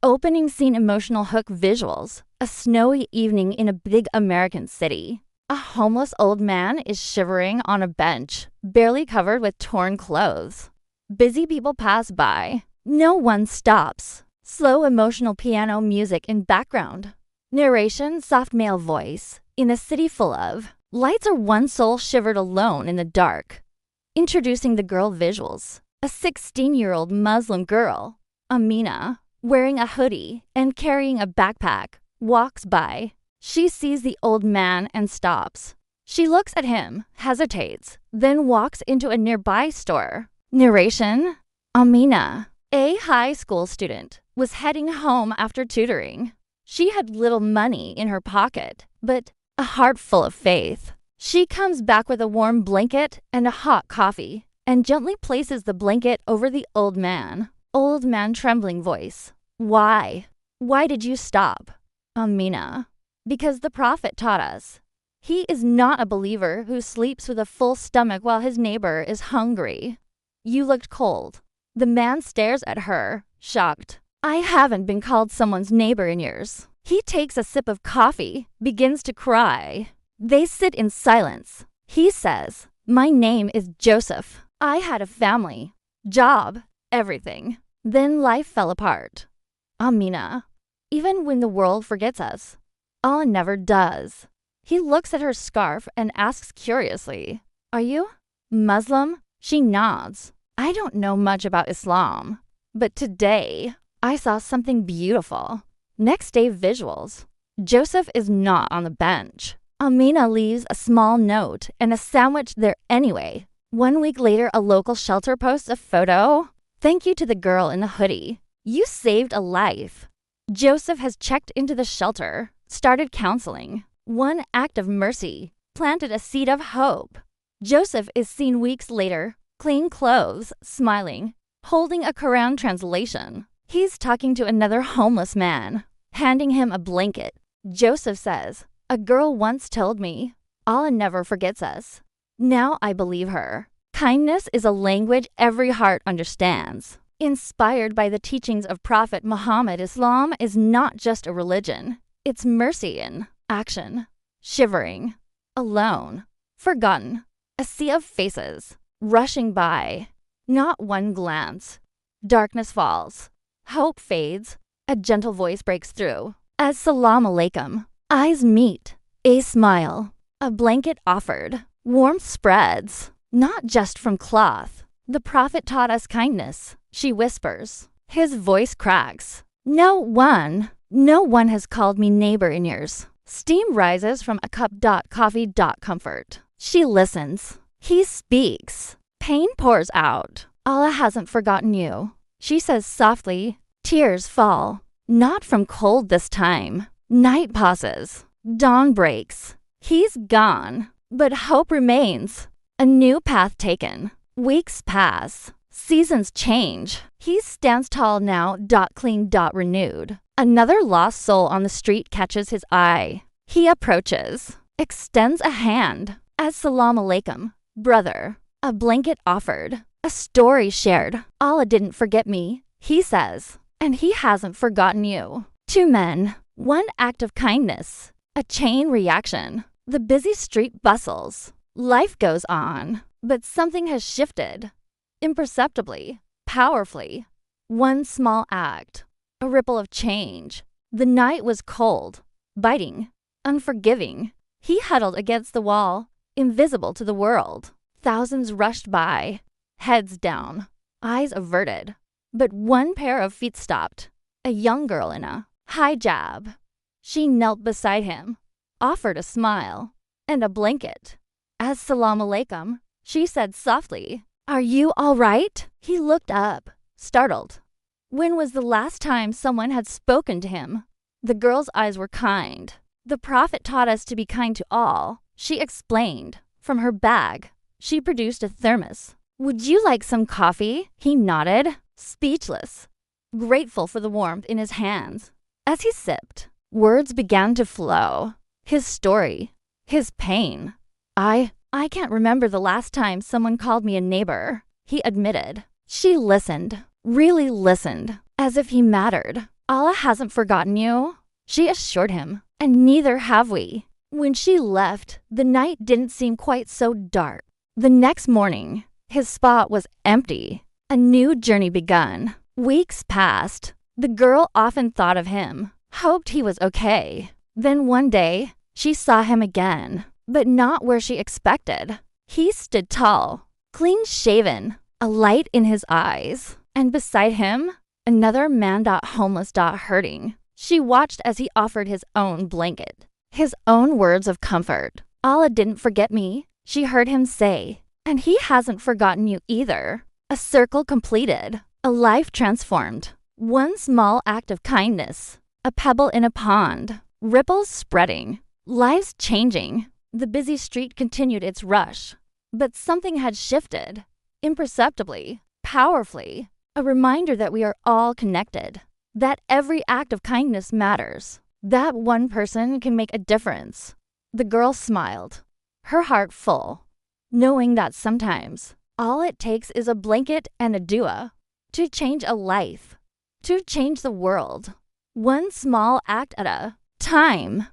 Opening scene emotional hook visuals. A snowy evening in a big American city. A homeless old man is shivering on a bench, barely covered with torn clothes. Busy people pass by. No one stops. Slow emotional piano music in background. Narration, soft male voice. In a city full of lights are one soul shivered alone in the dark. Introducing the girl visuals. A 16-year-old Muslim girl, Amina, wearing a hoodie and carrying a backpack, walks by. She sees the old man and stops. She looks at him, hesitates, then walks into a nearby store. Narration: Amina, a high school student, was heading home after tutoring. She had little money in her pocket, but a heart full of faith. She comes back with a warm blanket and a hot coffee, and gently places the blanket over the old man. Old man trembling voice. Why? Why did you stop? Amina. Because the Prophet taught us. He is not a believer who sleeps with a full stomach while his neighbor is hungry. You looked cold. The man stares at her, shocked. I haven't been called someone's neighbor in years. He takes a sip of coffee, begins to cry. They sit in silence. He says, my name is Joseph. I had a family, job, everything. Then life fell apart. Amina. Even when the world forgets us, Allah never does. He looks at her scarf and asks curiously, are you Muslim? She nods. I don't know much about Islam, but today I saw something beautiful. Next day visuals. Joseph is not on the bench. Amina leaves a small note and a sandwich there anyway. 1 week later, a local shelter posts a photo. Thank you to the girl in the hoodie. You saved a life. Joseph has checked into the shelter, started counseling. One act of mercy planted a seed of hope. Joseph is seen weeks later, clean clothes, smiling, holding a Quran translation. He's talking to another homeless man, handing him a blanket. Joseph says, a girl once told me, Allah never forgets us. Now I believe her. Kindness is a language every heart understands. Inspired by the teachings of Prophet Muhammad, Islam is not just a religion. It's mercy in action. Shivering. Alone. Forgotten. A sea of faces. Rushing by. Not one glance. Darkness falls. Hope fades. A gentle voice breaks through. As-salamu alaykum. Eyes meet. A smile. A blanket offered. Warmth spreads. Not just from cloth. The Prophet taught us kindness. She whispers. His voice cracks. No one has called me neighbor in years. Steam rises from a cup. Coffee. Comfort. She listens. He speaks. Pain pours out. Allah hasn't forgotten you. She says softly. Tears fall. Not from cold this time. Night pauses. Dawn breaks. He's gone. But hope remains. A new path taken. Weeks pass. Seasons change. He stands tall now. Clean. Renewed. Another lost soul on the street catches his eye. He approaches. Extends a hand. As-salamu alaykum. Brother. A blanket offered. A story shared. Allah didn't forget me, he says. And he hasn't forgotten you. Two men. One act of kindness. A chain reaction. The busy street bustles. Life goes on. But something has shifted. Imperceptibly. Powerfully. One small act. A ripple of change. The night was cold. Biting. Unforgiving. He huddled against the wall. Invisible to the world. Thousands rushed by. Heads down. Eyes averted. But one pair of feet stopped. A young girl in a hijab. She knelt beside him. Offered a smile. And a blanket. As-salamu alaykum. She said softly, are you all right? He looked up, startled. When was the last time someone had spoken to him? The girl's eyes were kind. The Prophet taught us to be kind to all. She explained. From her bag, she produced a thermos. Would you like some coffee? He nodded, speechless, grateful for the warmth in his hands. As he sipped, words began to flow. His story, his pain. I can't remember the last time someone called me a neighbor, he admitted. She listened, really listened, as if he mattered. Allah hasn't forgotten you, she assured him, and neither have we. When she left, the night didn't seem quite so dark. The next morning, his spot was empty. A new journey begun. Weeks passed. The girl often thought of him, hoped he was okay. Then one day, she saw him again, but not where she expected. He stood tall, clean-shaven, a light in his eyes. And beside him, another man. Homeless. Hurting. She watched as he offered his own blanket, his own words of comfort. Allah didn't forget me, she heard him say, and he hasn't forgotten you either. A circle completed, a life transformed. One small act of kindness, a pebble in a pond, ripples spreading, lives changing. The busy street continued its rush, but something had shifted, imperceptibly, powerfully. A reminder that we are all connected, that every act of kindness matters, that one person can make a difference. The girl smiled, her heart full, knowing that sometimes all it takes is a blanket and a dua to change a life, to change the world, one small act at a time.